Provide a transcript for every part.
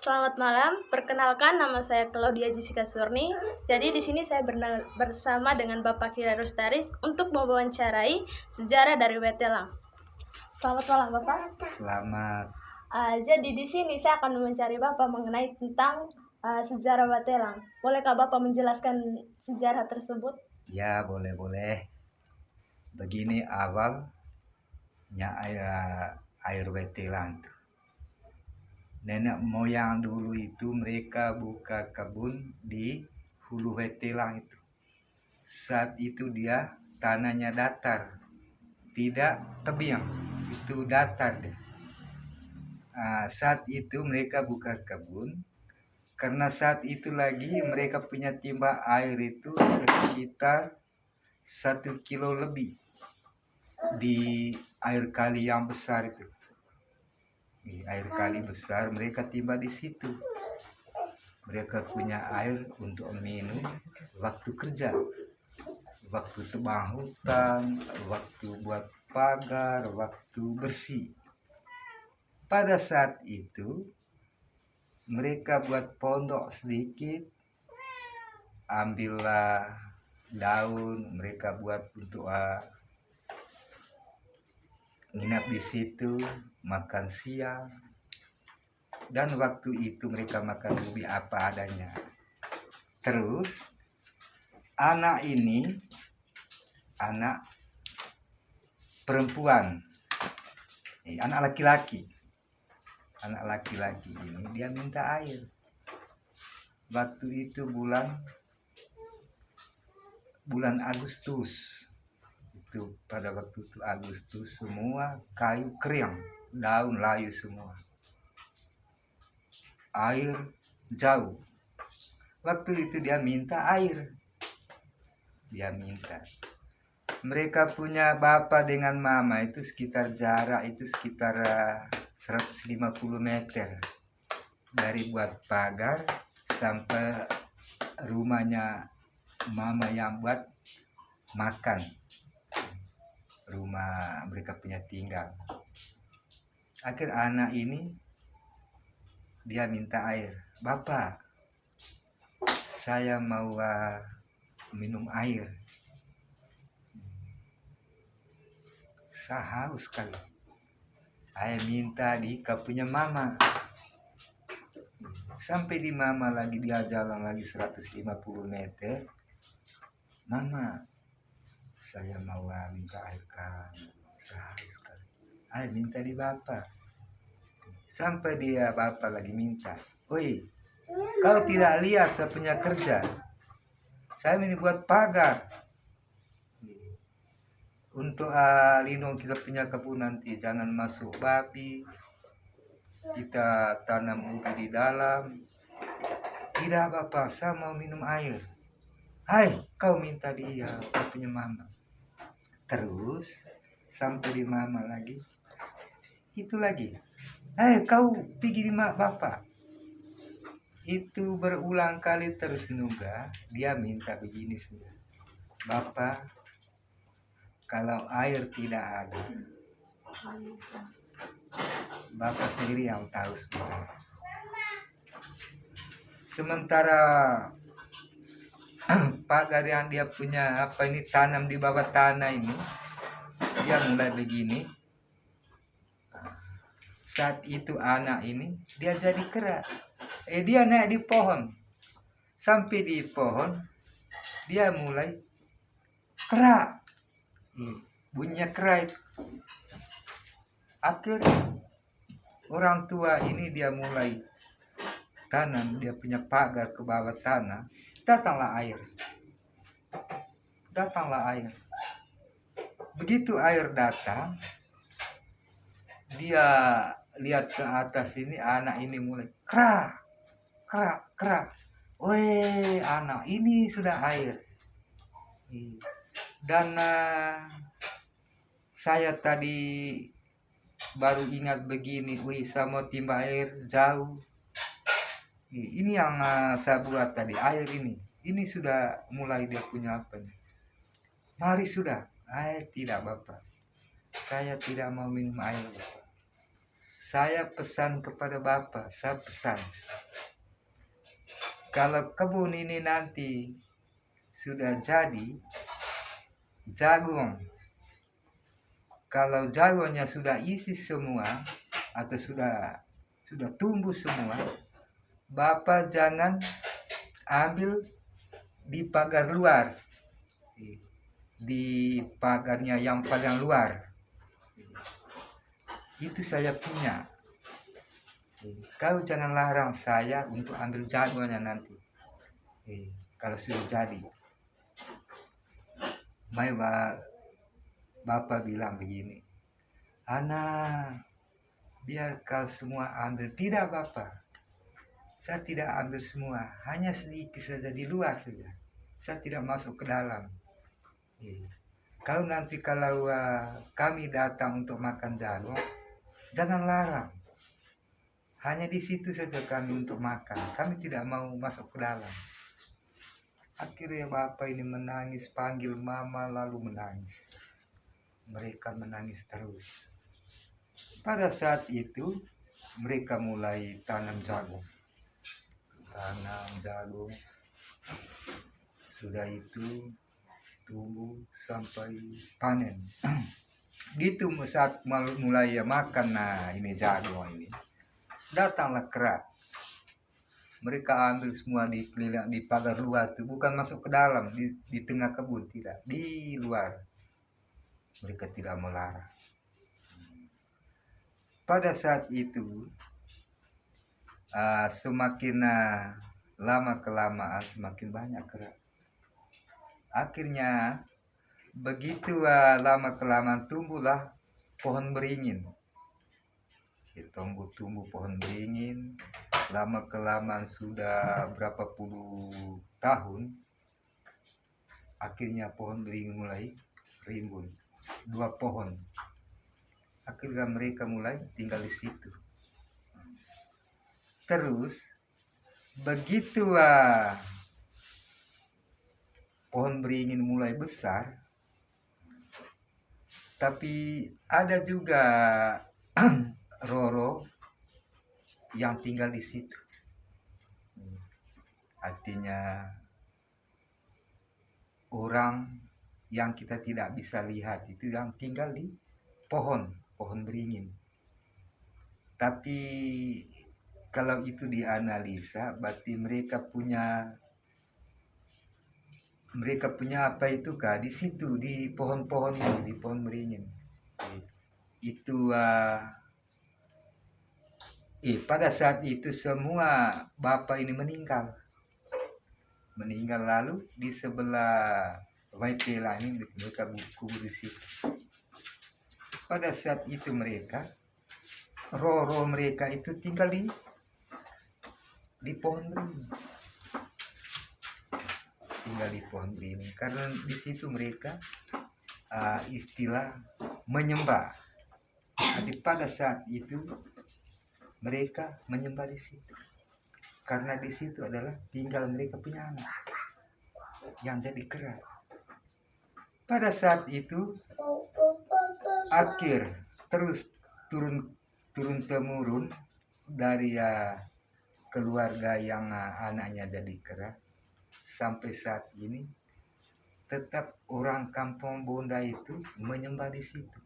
Selamat malam, perkenalkan nama saya Claudia Jessica Surni. Jadi di sini saya bersama dengan Bapak Kira Rustaris untuk mewawancarai sejarah dari Wetelang. Selamat malam Bapak. Selamat. Jadi di sini saya akan mencari Bapak mengenai tentang sejarah Wetelang. Bolehkah Bapak menjelaskan sejarah tersebut? Ya, boleh. Begini awalnya air Wetelang. Nenek moyang dulu itu mereka buka kebun di hulu Wetelang itu. Saat itu dia tanahnya datar, tidak tebing, itu datar deh. Saat itu mereka buka kebun, karena saat itu lagi mereka punya timba air itu sekitar 1 kilo lebih di air kali yang besar itu. Di air kali besar mereka timba di situ. Mereka punya air untuk minum waktu kerja, waktu tebang hutan, waktu buat pagar, waktu bersih. Pada saat itu mereka buat pondok sedikit, ambillah daun, mereka buat untuk nginap di situ, makan siang, dan waktu itu mereka makan ubi apa adanya. Terus anak ini, anak perempuan, anak laki-laki ini dia minta air. Waktu itu bulan Agustus. Itu pada waktu itu Agustus semua kayu kering, daun layu semua. Air jauh. Waktu itu dia minta air. Mereka punya bapak dengan mama itu sekitar jarak itu sekitar 150 meter dari buat pagar sampai rumahnya mama yang buat makan, rumah mereka punya tinggal. Akhir anak ini dia minta air. Bapak, saya mau minum air. Saya haus sekali. Saya minta di punya mama. Sampai di mama lagi, dia jalan lagi 150 meter. Mama, saya mau minta air kan. Saya haus sekali. Saya minta di bapak. Sampai dia bapak lagi minta. Woi, kau tidak lihat saya punya kerja? Saya ini buat pagar untuk lindung kita punya kebun nanti, jangan masuk babi, kita tanam ubi di dalam. Tidak bapak, saya mau minum air. Hai, kau minta dia, kau punya mama. Terus sampai di mama lagi, itu lagi. Hai, kau pergi di bapak. Itu berulang kali terus nunggu. Dia minta begini sudah. Bapak, kalau air tidak ada, bapak sendiri yang tahu sebenarnya. Sementara pagar yang dia punya tanam di bawah tanah ini, dia mulai begini. Saat itu anak ini dia jadi kera. Dia naik di pohon. Sampai di pohon dia mulai kera. Bunyinya kera itu. Akhir orang tua ini dia mulai tanam, dia punya pagar ke bawah tanah. Datanglah air. Begitu air datang, dia lihat ke atas ini, anak ini mulai kera. Weh, anak ini sudah air. Dan saya tadi baru ingat begini, wih, saya mau timba air jauh. Ini yang saya buat tadi, air ini sudah mulai dia punya apa nih. Mari sudah, air tidak bapak. Saya tidak mau minum air bapak. saya pesan kepada Bapak, saya pesan, kalau kebun ini nanti sudah jadi jagung, kalau jagungnya sudah isi semua atau sudah tumbuh semua, Bapak jangan ambil di pagar luar, di pagarnya yang paling luar. Itu saya punya. Kau jangan larang saya untuk ambil jagungnya nanti. Kalau sudah jadi. Bapak bilang begini, anak, biar kau semua ambil. Tidak Bapak, saya tidak ambil semua, hanya sedikit saja di luar saja. Saya tidak masuk ke dalam. Kalau nanti kami datang untuk makan jagung, jangan larang. Hanya di situ saja kami untuk makan. Kami tidak mau masuk ke dalam. Akhirnya Bapak ini menangis, panggil mama lalu menangis. Mereka menangis terus. Pada saat itu mereka mulai tanam jagung. Sudah itu tumbuh sampai panen. Gitu saat mulai makan, nah ini jagung ini. Datanglah kera. Mereka ambil semua di pagar luar itu, bukan masuk ke dalam di tengah kebun, tidak, di luar. Mereka tidak melarang. Pada saat itu semakin lama kelamaan semakin banyak kera. Akhirnya begitu lama kelamaan tumbuhlah pohon beringin. Tumbuh pohon beringin, lama kelamaan sudah berapa puluh tahun, akhirnya pohon beringin mulai rimbun, 2 pohon. Akhirnya mereka mulai tinggal di situ. Terus begitu pohon beringin mulai besar, tapi ada juga roro yang tinggal di situ. Artinya orang yang kita tidak bisa lihat itu yang tinggal di pohon beringin. Tapi kalau itu dianalisa, berarti mereka punya apa itu kah di situ, di pohon-pohon ini, di pohon beringin. Itu pada saat itu semua Bapak ini meninggal lalu di sebelah Waitela ini mereka kubur di situ. Pada saat itu roro mereka itu tinggal di pohon beringin. Tinggal di pohon beringin karena di situ mereka istilah menyembah. Jadi pada saat itu mereka menyembah di situ karena di situ adalah tinggal mereka punya anak yang jadi kera. Pada saat itu akhir terus turun temurun dari keluarga yang anaknya jadi kera sampai saat ini tetap orang kampung Bonda itu menyembah di situ,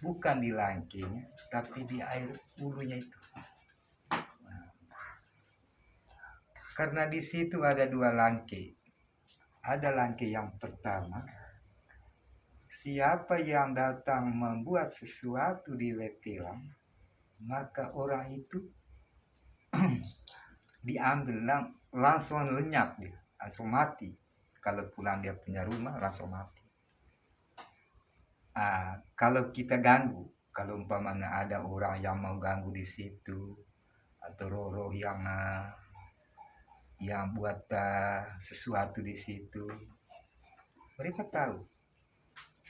bukan di langkenya tapi di air ulunya itu. Karena di situ ada 2 langke. Ada langke yang pertama, siapa yang datang membuat sesuatu di Wetelang, maka orang itu diambil langsung lenyap dia, langsung mati. Kalau pulang dia punya rumah langsung mati. Kalau kita ganggu, kalau umpamanya ada orang yang mau ganggu di situ atau roro yang buat sesuatu di situ, mereka tahu.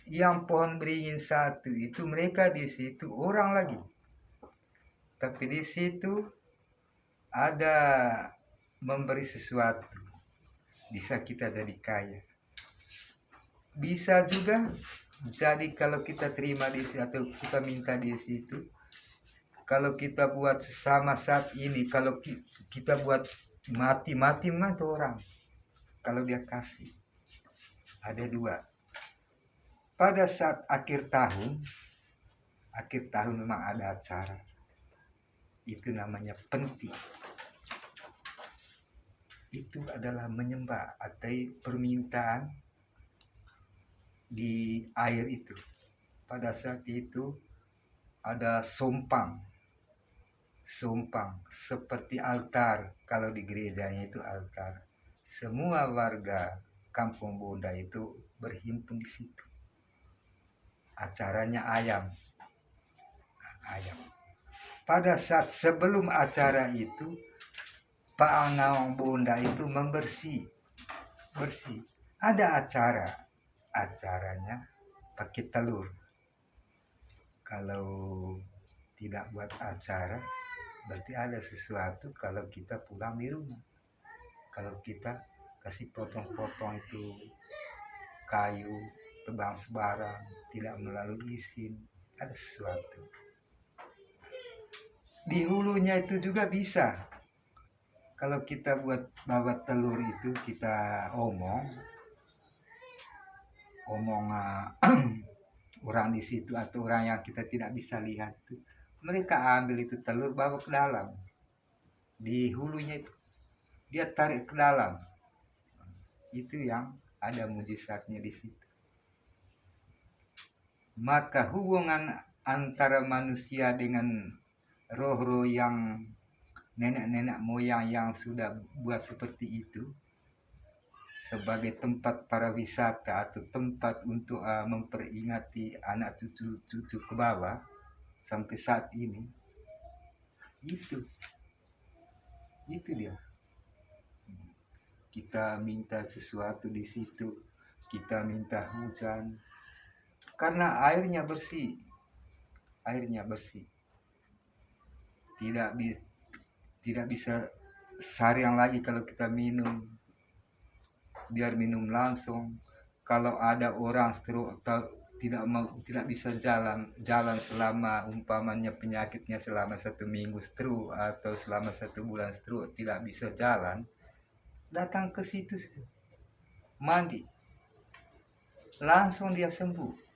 Yang pohon beringin satu itu mereka di situ orang lagi, tapi di situ ada memberi sesuatu, bisa kita jadi kaya, bisa juga jadi kalau kita terima di situ atau kita minta di situ kalau kita buat sesama saat ini, kalau kita buat mati-mati mah tuh orang, kalau dia kasih ada dua. Pada saat akhir tahun memang ada acara, itu namanya penting. Itu adalah menyembah atau permintaan di air itu. Pada saat itu ada sompang seperti altar. Kalau di gerejanya itu altar. Semua warga Kampung Bonda itu berhimpun di situ. Acaranya ayam. Pada saat sebelum acara itu, Pak Angawang Bonda itu bersih. Ada acaranya pakai telur. Kalau tidak buat acara, berarti ada sesuatu kalau kita pulang di rumah. Kalau kita kasih potong-potong itu kayu, tebang sebarang, tidak melalui izin, ada sesuatu. Di hulunya itu juga bisa. Kalau kita buat babat telur itu, kita omong orang di situ atau orang yang kita tidak bisa lihat itu, mereka ambil itu telur bawa ke dalam. Di hulunya itu dia tarik ke dalam. Itu yang ada mujizatnya di situ. Maka hubungan antara manusia dengan roh-roh yang nenek-nenek moyang yang sudah buat seperti itu sebagai tempat para wisata atau tempat untuk memperingati anak cucu ke bawah sampai saat ini, itu dia. Kita minta sesuatu di situ, kita minta hujan karena airnya bersih. Tidak bisa sariang lagi kalau kita minum, biar minum langsung. Kalau ada orang stroke atau tidak bisa jalan selama umpamanya penyakitnya selama 1 minggu stroke atau selama 1 bulan stroke, tidak bisa jalan, datang ke situ mandi, langsung dia sembuh.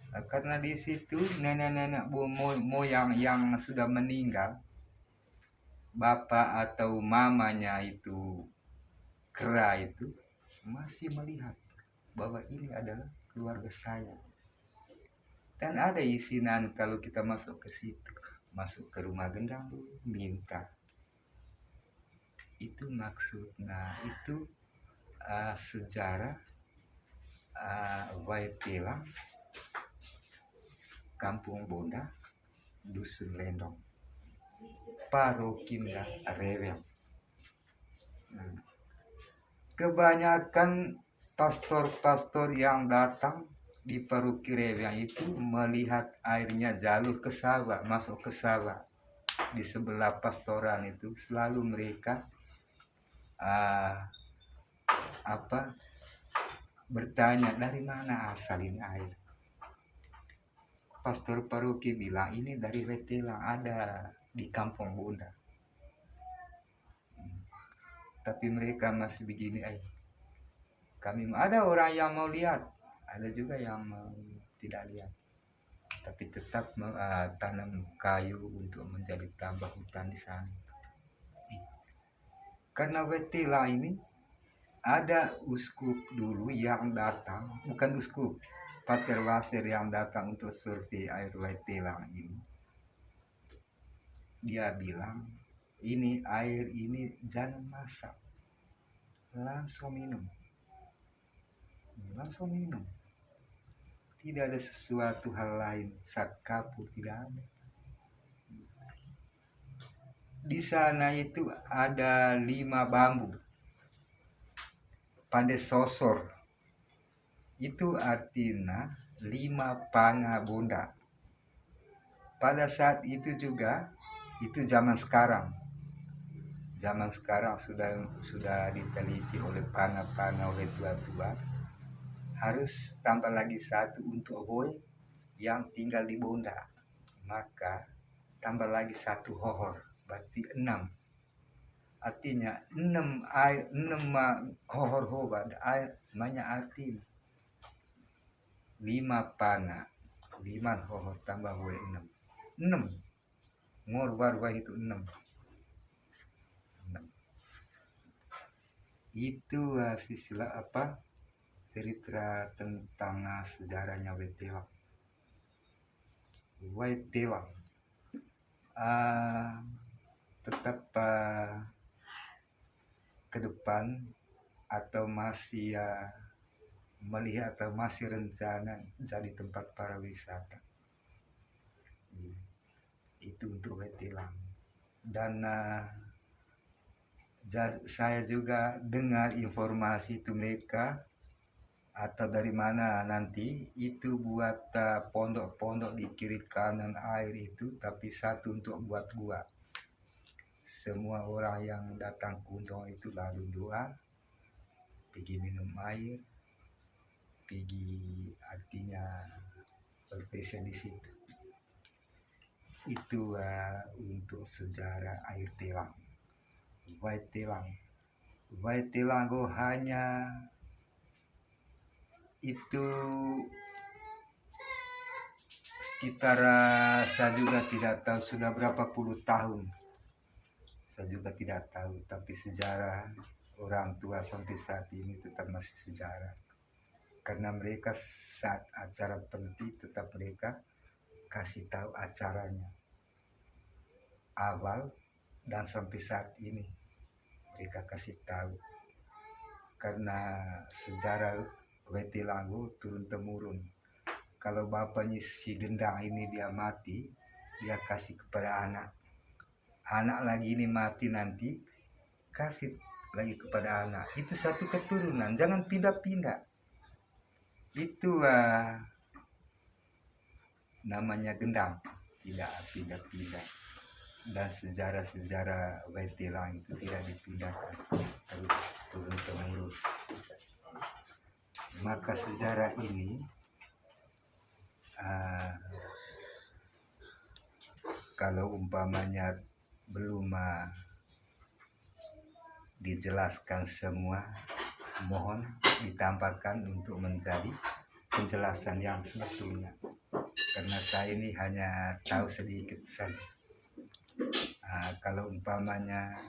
Nah, karena di situ nenek-nenek moyang yang sudah meninggal, bapak atau mamanya itu kera itu masih melihat bahwa ini adalah keluarga saya. Dan ada isinan kalau kita masuk ke situ, masuk ke rumah gendang dulu, minta. Itu maksudnya, itu sejarah Waitelang, Kampung Bonda, Dusun Lendong, Parokinda Rewel. Kebanyakan pastor-pastor yang datang di Paroki Rewel itu melihat airnya jalur ke sawah, masuk ke sawah. Di sebelah pastoran itu selalu mereka bertanya dari mana asalin air. Pastor paroki bilang ini dari Wetelang, ada di Kampung Bonda. Tapi mereka masih begini aja. Kami ada orang yang mau lihat, ada juga yang tidak lihat. Tapi tetap tanam kayu untuk menjadi tambah hutan di sana. Karena Wetelang ini ada uskup dulu yang datang, bukan uskup, Pater Wasir yang datang untuk survei air Wetelang ini. Dia bilang, ini air ini jangan masak, langsung minum. Tidak ada sesuatu hal lain, saat kapur tidak ada. Di sana itu ada 5 bambu, pandai sosor. Itu artinya 5 panga Bonda. Pada saat itu juga, itu zaman sekarang sudah diteliti oleh panga-panga, oleh tua-tua, harus tambah lagi 1 untuk boy yang tinggal di Bonda. Maka tambah lagi 1 hohor, berarti 6. Artinya 6 air 6 hohor hoba air banyak arti 5 pana 5 hohor tambah 6 ngor baru itu 6. Itu sisilah apa cerita tentang sejarahnya Wetelang. Tetap ke depan atau masih melihat atau masih rencana jadi tempat para wisata. Itu untuk Wetelang. Dan saya juga dengar informasi itu mereka atau dari mana nanti itu buat pondok-pondok di kiri kanan air itu, tapi satu untuk buat gua. Semua orang yang datang kunjung itu lalu doa, pergi minum air, pergi artinya berpesan di situ. Itu untuk sejarah air Telang. Wetelang hanya itu sekitar saya juga tidak tahu sudah berapa puluh tahun, saya juga tidak tahu, tapi sejarah orang tua sampai saat ini tetap masih sejarah, karena mereka saat acara penting tetap mereka kasih tahu acaranya awal dan sampai saat ini mereka kasih tahu, karena sejarah Wetelang turun temurun. Kalau bapaknya si Gendang ini dia mati, dia kasih kepada anak lagi ini mati nanti kasih lagi kepada anak. Itu satu keturunan, jangan pindah-pindah. Itu namanya Gendang, tidak pindah-pindah. Dan sejarah-sejarah Wetelang itu tidak dipindahkan, terus turun temurun. Maka sejarah ini kalau umpamanya belum dijelaskan semua, mohon ditambahkan untuk menjadi penjelasan yang sebetulnya, karena saya ini hanya tahu sedikit saja. Kalau umpamanya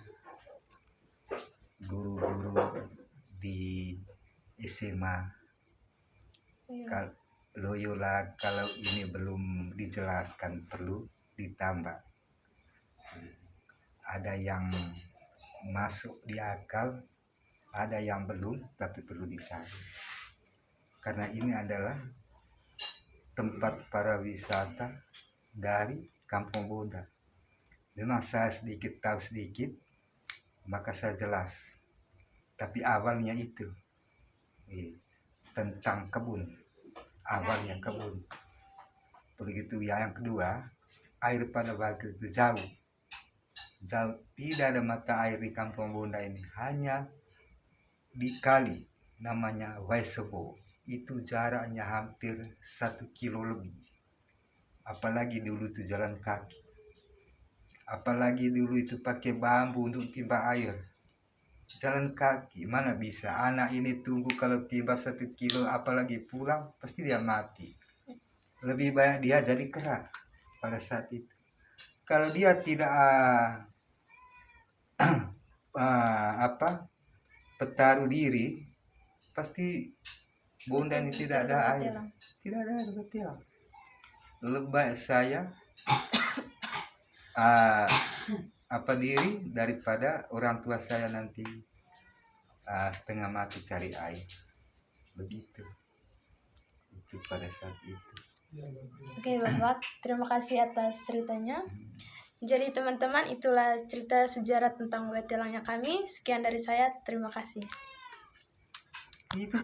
guru-guru di SMA Loyola, kalau ini belum dijelaskan perlu ditambah. Ada yang masuk di akal, ada yang belum, tapi perlu dicari. Karena ini adalah tempat para wisata dari Kampung Bonda. Memang saya sedikit tahu sedikit, maka saya jelas. Tapi awalnya itu tentang kebun, awalnya kebun. Begitu yang kedua, air pada waktu itu jauh, tidak ada mata air di Kampung Bonda ini, hanya di kali namanya Waisebo. Itu jaraknya hampir 1 kilo lebih. Apalagi dulu itu jalan kaki, apalagi dulu itu pakai bambu untuk timba air. Jalan kaki mana bisa, anak ini tunggu kalau tiba 1 kilo apalagi pulang pasti dia mati. Lebih banyak dia jadi kera pada saat itu. Kalau dia tidak petaruh diri, pasti Bonda ini tidak ada air, tidak ada air Wetelang. Lebih saya diri daripada orang tua saya nanti setengah mati cari air, begitu itu pada saat itu. Oke Bapak, terima kasih atas ceritanya. Jadi teman-teman, itulah cerita sejarah tentang Wetelangnya kami. Sekian dari saya, terima kasih. Itu